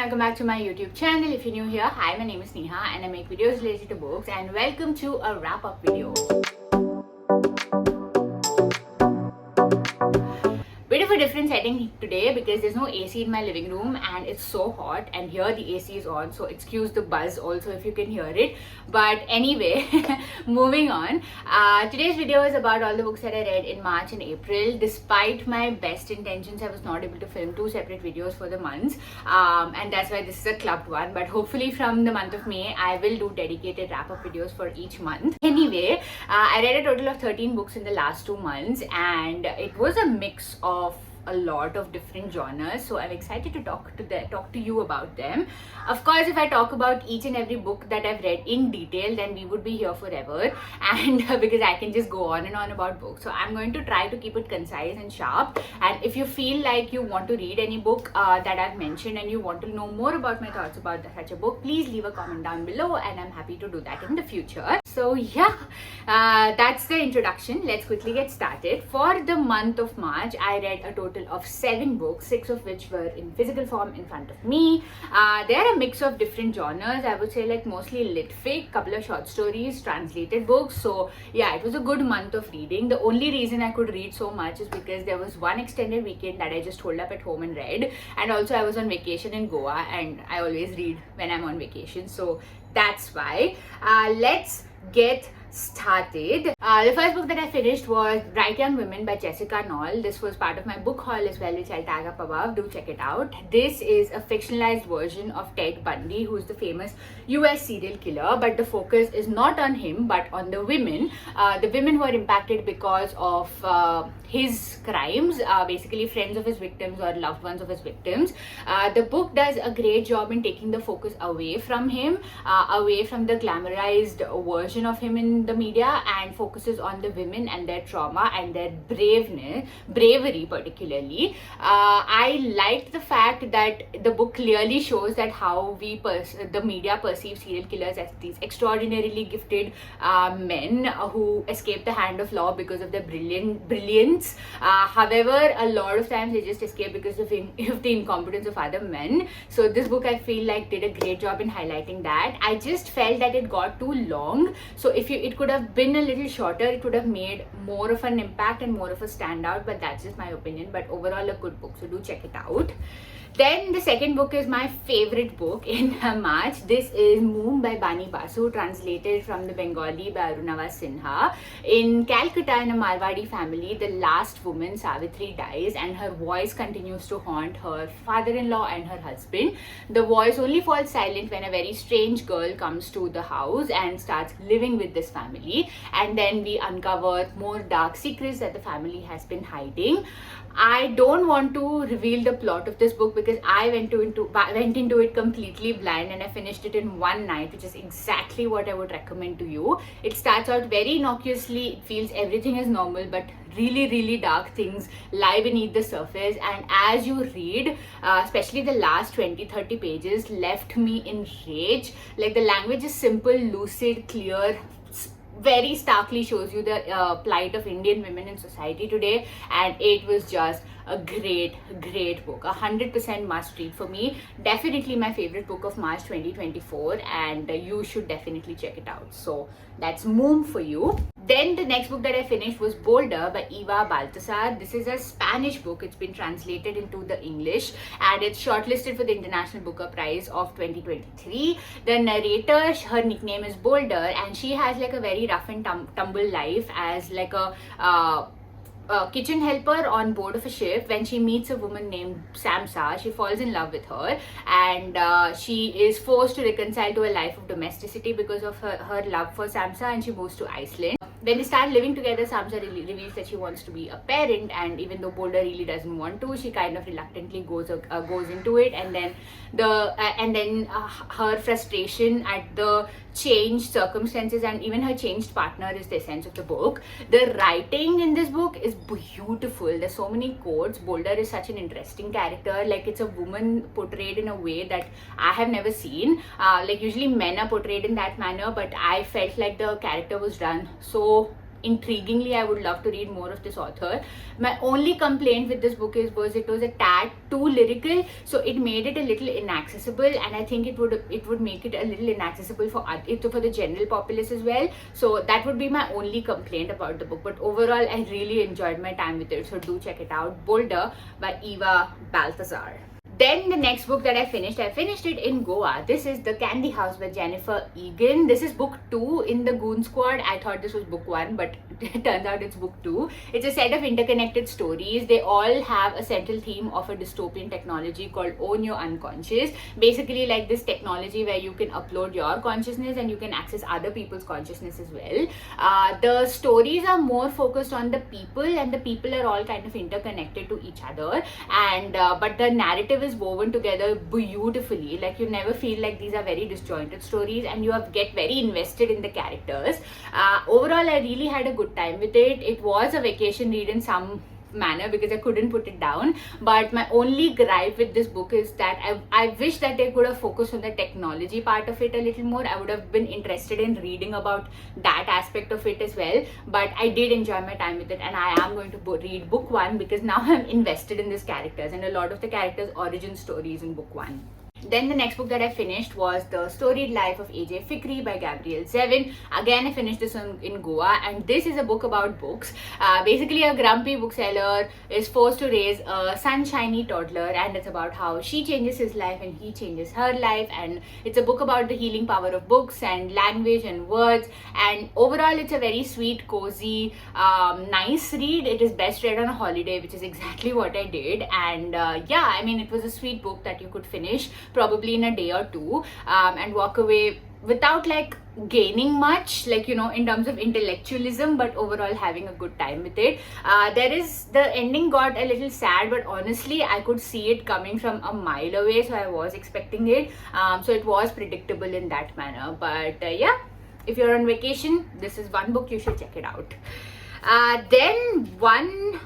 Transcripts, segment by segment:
welcome back to my YouTube channel. If you're new here, hi, my name is Neha and I make videos related to books, and welcome to a wrap-up video. Bit of a different setting today because there's no AC in my living room and it's so hot, and here the AC is on, so excuse the buzz also if you can hear it. But anyway, moving on. Today's video is about all the books that I read in March and April. Despite my best intentions, I was not able to film two separate videos for the months, and that's why this is a clubbed one. But hopefully from the month of May, I will do dedicated wrap-up videos for each month. Anyway, I read a total of 13 books in the last 2 months, and it was a mix of a lot of different genres, so I'm excited to talk to you about them. Of course, if I talk about each and every book that I've read in detail, then we would be here forever, and because I can just go on and on about books. So I'm going to try to keep it concise and sharp. And if you feel like you want to read any book that I've mentioned and you want to know more about my thoughts about such a book, please leave a comment down below and I'm happy to do that in the future. So yeah, that's the introduction. Let's quickly get started. For the month of March, I read a total of 7 books, 6 of which were in physical form in front of me. They're a mix of different genres. I would say like mostly lit fic, couple of short stories, translated books. So yeah, it was a good month of reading. The only reason I could read so much is because there was one extended weekend that I just holed up at home and read, and also I was on vacation in Goa, and I always read when I'm on vacation, so that's why. Let's get started. The first book that I finished was Bright Young Women by Jessica Knoll. This was part of my book haul as well, which I'll tag up above. Do check it out. This is a fictionalized version of Ted Bundy, who's the famous US serial killer, but the focus is not on him but on the women who are impacted because of his crimes, basically friends of his victims or loved ones of his victims. The book does a great job in taking the focus away from him, away from the glamorized version of him in the media, and focuses on the women and their trauma and their bravery particularly. I liked the fact that the book clearly shows that how the media perceives serial killers as these extraordinarily gifted men who escape the hand of law because of their brilliance. However, a lot of times they just escape because of the incompetence of other men. So this book, I feel like, did a great job in highlighting that. I just felt that it got too long, so if it could have been a little shorter, it would have made more of an impact and more of a standout, but that's just my opinion. But overall, a good book, so do check it out. Then the second book is my favorite book in March. This is Moom by Bani Basu, translated from the Bengali by Arunava Sinha. In Calcutta, in a Marwadi family, the last woman, Savitri, dies, and her voice continues to haunt her father-in-law and her husband. The voice only falls silent when a very strange girl comes to the house and starts living with this family, and then we uncover more dark secrets that the family has been hiding. I don't want to reveal the plot of this book because I went into it completely blind, and I finished it in one night, which is exactly what I would recommend to you. It starts out very innocuously. It feels everything is normal, but really dark things lie beneath the surface, and as you read, especially the last 20-30 pages left me in rage. Like, the language is simple, lucid, clear, very starkly shows you the plight of Indian women in society today, and it was just a great book. 100% must read for me. Definitely my favorite book of March 2024, and you should definitely check it out. So that's Moom for you. Then the next book that I finished was Boulder by Eva Baltasar. This is a Spanish book. It's been translated into the English, and it's shortlisted for the International Booker Prize of 2023. The narrator, her nickname is Boulder, and she has like a very rough and tumble life as like a kitchen helper on board of a ship. When she meets a woman named Samsa, she falls in love with her, and she is forced to reconcile to a life of domesticity because of her love for Samsa, and she moves to Iceland. When they start living together, Samsa reveals that she wants to be a parent, and even though Boulder really doesn't want to, she kind of reluctantly goes into it. And then her frustration at the changed circumstances and even her changed partner is the essence of the book. The writing in this book is beautiful. There's so many quotes. Boulder is such an interesting character. Like, it's a woman portrayed in a way that I have never seen. Like, usually men are portrayed in that manner, but I felt like the character was done so intriguingly I would love to read more of this author. My only complaint with this book was it was a tad too lyrical, so it made it a little inaccessible, and I think it would make it a little inaccessible for the general populace as well. So that would be my only complaint about the book. But overall, I really enjoyed my time with it. So do check it out. Boulder by Eva Balthazar. Then the next book that I finished it in Goa. This is The Candy House by Jennifer Egan. This is book 2 in the Goon Squad. I thought this was book 1, but it turns out it's book 2. It's a set of interconnected stories. They all have a central theme of a dystopian technology called Own Your Unconscious. Basically like this technology where you can upload your consciousness and you can access other people's consciousness as well. The stories are more focused on the people, and the people are all kind of interconnected to each other. And but the narrative is woven together beautifully. Like you never feel like these are very disjointed stories, and you get very invested in the characters. Overall, I really had a good time with it. It was a vacation read in some manner because I couldn't put it down. But my only gripe with this book is that I wish that they could have focused on the technology part of it a little more. I would have been interested in reading about that aspect of it as well. But I did enjoy my time with it, and I am going to read book 1 because now I'm invested in these characters and a lot of the characters' origin stories in book 1. Then the next book that I finished was The Storied Life of A.J. Fikry by Gabrielle Zevin. Again, I finished this in Goa, and this is a book about books. Basically, a grumpy bookseller is forced to raise a sunshiny toddler, and it's about how she changes his life and he changes her life. And it's a book about the healing power of books and language and words. And overall, it's a very sweet, cozy, nice read. It is best read on a holiday, which is exactly what I did. And yeah, I mean, it was a sweet book that you could finish probably in a day or two, and walk away without like gaining much, like, you know, in terms of intellectualism, but overall having a good time with it. The ending got a little sad, but honestly I could see it coming from a mile away, so I was expecting it. So it was predictable in that manner. But yeah, if you're on vacation, this is one book you should check it out. Then one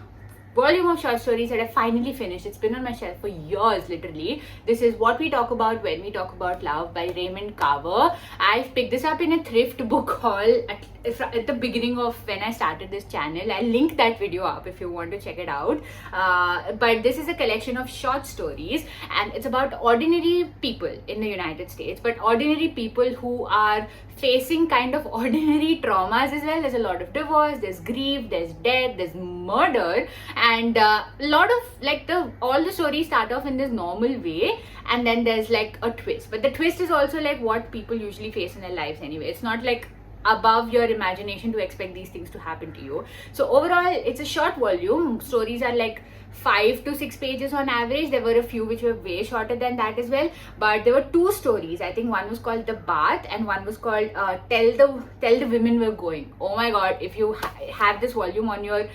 volume of short stories that I finally finished. It's been on my shelf for years, literally. This is What We Talk About When We Talk About Love by Raymond Carver. I've picked this up in a thrift book haul at the beginning of when I started this channel. I'll link that video up if you want to check it out. But this is a collection of short stories, and it's about ordinary people in the United States, but ordinary people who are facing kind of ordinary traumas as well. There's a lot of divorce, there's grief, there's death, there's murder, and a lot of like all the stories start off in this normal way, and then there's like a twist. But the twist is also like what people usually face in their lives anyway. It's not like above your imagination to expect these things to happen to you. So overall, it's a short volume. Stories are like 5 to 6 pages on average. There were a few which were way shorter than that as well, but there were 2 stories. I think one was called The Bath and one was called Tell the Women We're Going. Oh my god, if you have this volume on your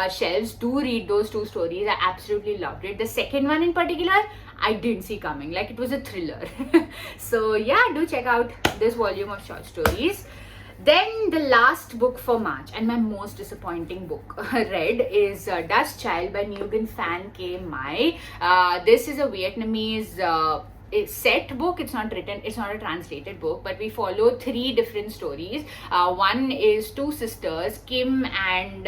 shelves, do read those 2 stories. I absolutely loved it. The second one in particular, I didn't see coming. Like, it was a thriller. So yeah, do check out this volume of short stories. Then the last book for March, and my most disappointing book read, is Dust Child by Nguyen Phan K Mai. This is a Vietnamese set book. It's not a translated book, but we follow 3 different stories. One is 2 sisters, Kim and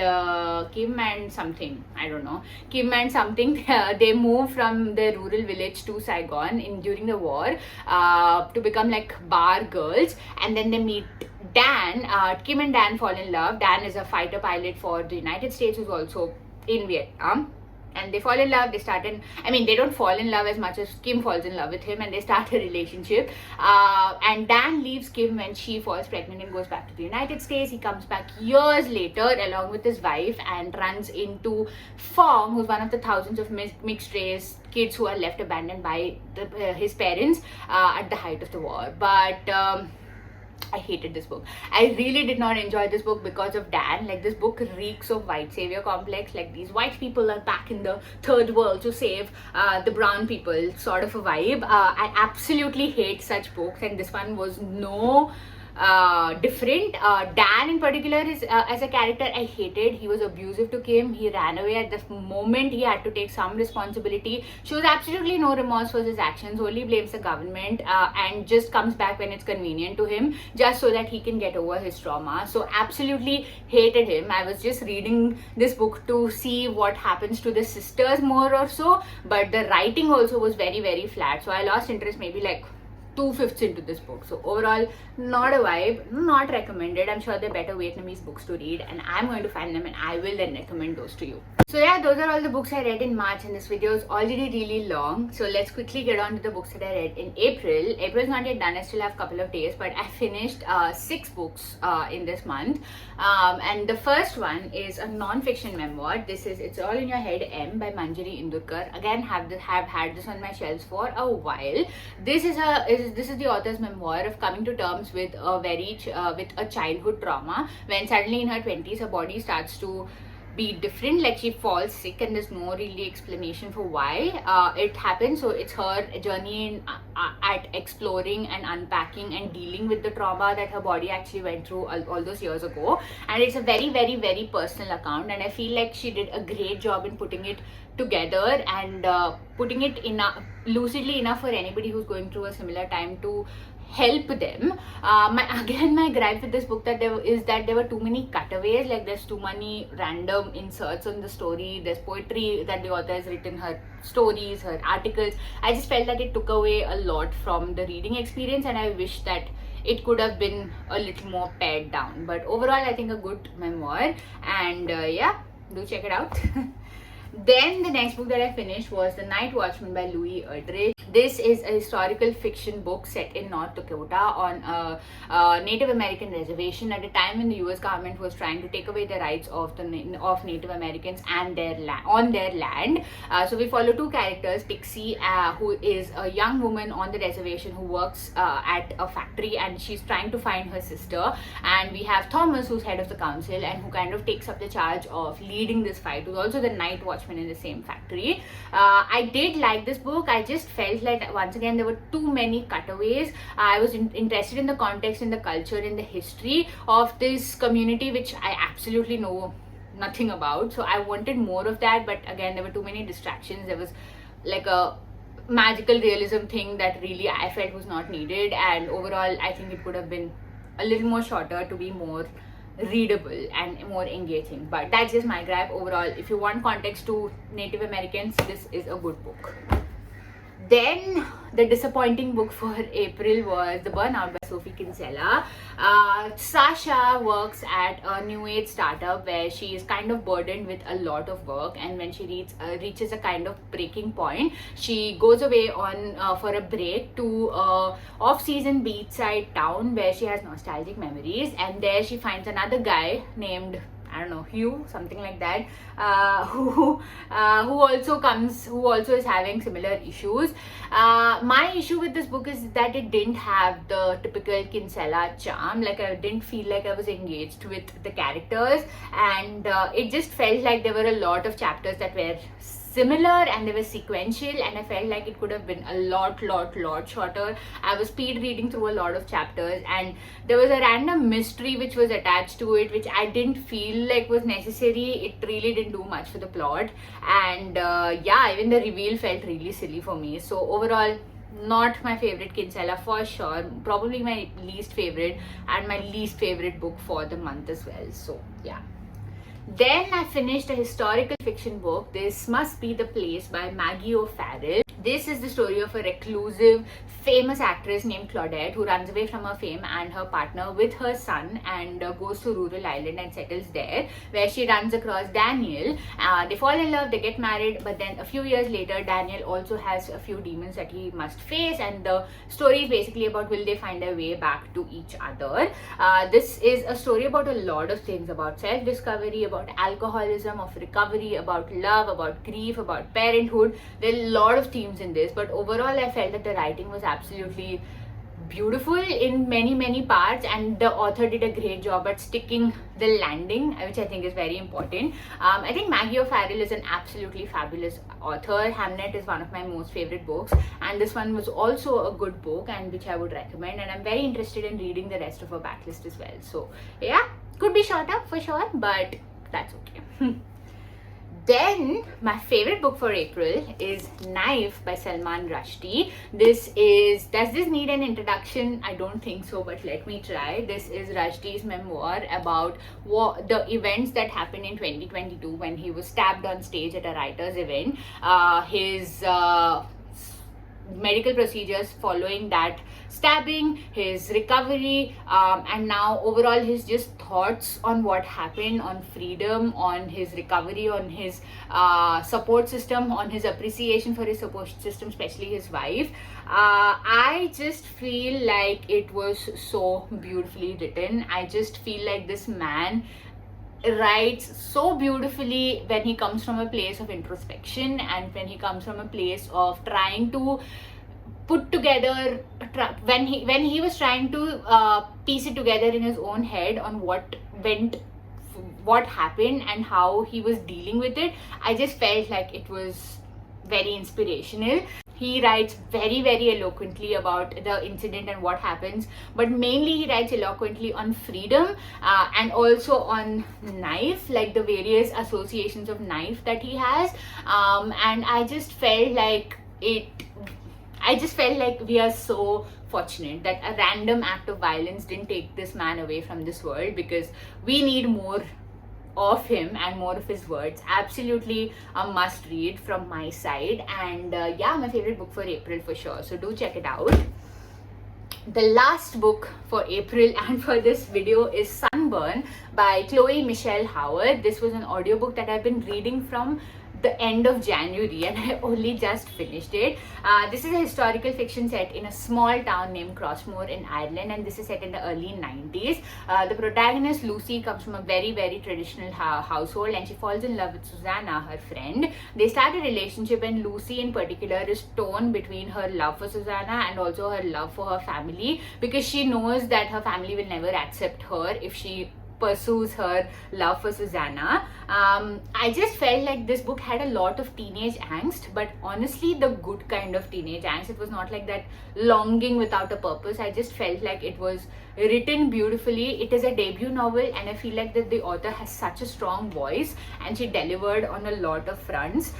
something, I don't know, Kim and something. They move from the rural village to Saigon during the war to become like bar girls, and then they meet Dan. Kim and Dan fall in love. Dan is a fighter pilot for the United States who's also in Vietnam. And they fall in love. They don't fall in love as much as Kim falls in love with him, and they start a relationship. And Dan leaves Kim when she falls pregnant and goes back to the United States. He comes back years later along with his wife and runs into Fong, who's one of the thousands of mixed race kids who are left abandoned by his parents at the height of the war. But I hated this book. I really did not enjoy this book because of Dan. Like, this book reeks of white savior complex. Like, these white people are back in the third world to save the brown people, sort of a vibe. I absolutely hate such books, and this one was no different. Dan in particular is as a character I hated. He was abusive to Kim. He ran away at the moment he had to take some responsibility. Shows absolutely no remorse for his actions, only blames the government, and just comes back when it's convenient to him, just so that he can get over his trauma. So absolutely hated him. I was just reading this book to see what happens to the sisters more or so, but the writing also was very, very flat. So I lost interest maybe like 2/5 into this book. So overall, not a vibe, not recommended. I'm sure there are better Vietnamese books to read, and I'm going to find them and I will then recommend those to you. So yeah, those are all the books I read in March, and this video is already really long. So let's quickly get on to the books that I read in April. April's not yet done. I still have a couple of days, but I finished 6 books in this month. And the first one is a non-fiction memoir. This is It's All in Your Head, M by Manjari Indurkar. Again, have had this on my shelves for a while. This is the author's memoir of coming to terms with with a childhood trauma, when suddenly in her 20s her body starts to be different, like she falls sick and there's no really explanation for why it happens. So it's her journey in, at exploring and unpacking and dealing with the trauma that her body actually went through all those years ago. And it's a very, very, very personal account, and I feel like she did a great job in putting it together and putting it lucidly enough for anybody who's going through a similar time to help them. My gripe with this book that there were too many cutaways. Like there's too many random inserts on the story. There's poetry that the author has written, her stories, her articles. I just felt that it took away a lot from the reading experience, and I wish that it could have been a little more pared down. But overall, I think a good memoir, and yeah, do check it out. Then the next book that I finished was The Night Watchman by Louis Erdrich. This is a historical fiction book set in North Dakota on a Native American reservation at a time when the US government was trying to take away the rights of Native Americans and on their land. So we follow 2 characters, Pixie, who is a young woman on the reservation who works at a factory, and she's trying to find her sister. And we have Thomas, who's head of the council and who kind of takes up the charge of leading this fight, who's also the night watchman in the same factory. I did like this book. I just felt like once again there were too many cutaways. I was interested in the context, in the culture, in the history of this community, which I absolutely know nothing about. So I wanted more of that, but again there were too many distractions. There was like a magical realism thing that really I felt was not needed, and overall I think it could have been a little more shorter to be more readable and more engaging. But that's just my gripe. Overall, if you want context to Native Americans, this is a good book. Then the disappointing book for April was The Burnout by Sophie Kinsella. Sasha works at a new age startup where she is kind of burdened with a lot of work, and when she reaches a kind of breaking point, she goes away for a break to a off-season beachside town where she has nostalgic memories, and there she finds another guy named, I don't know, Hugh, something like that, who also is having similar issues. My issue with this book is that it didn't have the typical Kinsella charm. Like I didn't feel like I was engaged with the characters, and it just felt like there were a lot of chapters that were similar and they were sequential, and I felt like it could have been a lot shorter. I was speed reading through a lot of chapters, and there was a random mystery which was attached to it, which I didn't feel like was necessary. It really didn't do much for the plot, and yeah, even the reveal felt really silly for me. So overall, not my favorite Kinsella for sure. Probably my least favorite, and my least favorite book for the month as well. So yeah. Then I finished a historical fiction book, This Must Be the Place by Maggie O'Farrell. This is the story of a reclusive, famous actress named Claudette who runs away from her fame and her partner with her son and goes to rural Ireland and settles there, where she runs across Daniel. They fall in love, they get married, but then a few years later, Daniel also has a few demons that he must face, and the story is basically about will they find their way back to each other. This is a story about a lot of things, about self-discovery, about alcoholism, of recovery, about love, about grief, about parenthood. There are a lot of themes in this, but overall I felt that the writing was absolutely beautiful in many parts, and the author did a great job at sticking the landing, which I think is very important. I think Maggie O'Farrell is an absolutely fabulous author. Hamnet is one of my most favorite books, and this one was also a good book and which I would recommend, and I'm very interested in reading the rest of her backlist as well. So yeah, could be shorter for sure, but that's okay. Then my favorite book for April is Knife by Salman Rushdie. Does this need an introduction? I don't think so, but let me try. This is Rushdie's memoir about the events that happened in 2022 when he was stabbed on stage at a writer's event. His medical procedures following that stabbing, his recovery, and now overall his just thoughts on what happened, on freedom, on his recovery, on his support system, on his appreciation for his support system, especially his wife. I just feel like it was so beautifully written. I just feel like this man writes so beautifully when he comes from a place of introspection and when he comes from a place of trying to put together, when he was trying to piece it together in his own head on what happened and how he was dealing with it. I just felt like it was very inspirational. He writes very eloquently about the incident and what happens, but mainly he writes eloquently on freedom and also on knife, like the various associations of knife that he has, and I just felt like we are so fortunate that a random act of violence didn't take this man away from this world, because we need more of him and more of his words. Absolutely a must read from my side, and yeah, my favorite book for April for sure, so do check it out. The last book for April and for this video is Sunburn by Chloe Michelle Howard. This was an audiobook that I've been reading from the end of January and I only just finished it. This is a historical fiction set in a small town named Crossmore in Ireland, and this is set in the early 90s. The protagonist Lucy comes from a very traditional household, and she falls in love with Susanna, her friend. They start a relationship, and Lucy in particular is torn between her love for Susanna and also her love for her family, because she knows that her family will never accept her if she pursues her love for Susanna. I just felt like this book had a lot of teenage angst, but honestly the good kind of teenage angst. It was not like that longing without a purpose. I just felt like it was written beautifully. It is a debut novel, and I feel like that the author has such a strong voice and she delivered on a lot of fronts.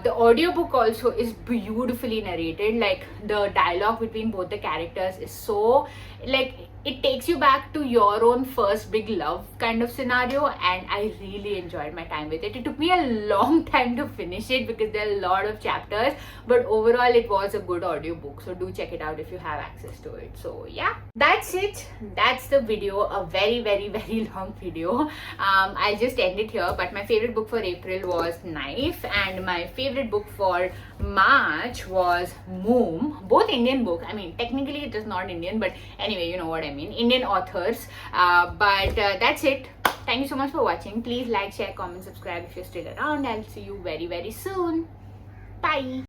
The audiobook also is beautifully narrated. Like the dialogue between both the characters is so, like, it takes you back to your own first big love kind of scenario, and I really enjoyed my time with it. It took me a long time to finish it because there are a lot of chapters, but overall it was a good audiobook, so do check it out if you have access to it. So yeah, that's it. That's the video. A very long video. I'll just end it here, but my favorite book for April was Knife, and my favorite book for March was Moom. Both Indian book. I mean, technically it is not Indian, but anyway, you know what I mean, Indian authors. But that's it. Thank you so much for watching. Please like, share, comment, subscribe if you're still around. I'll see you very soon. Bye.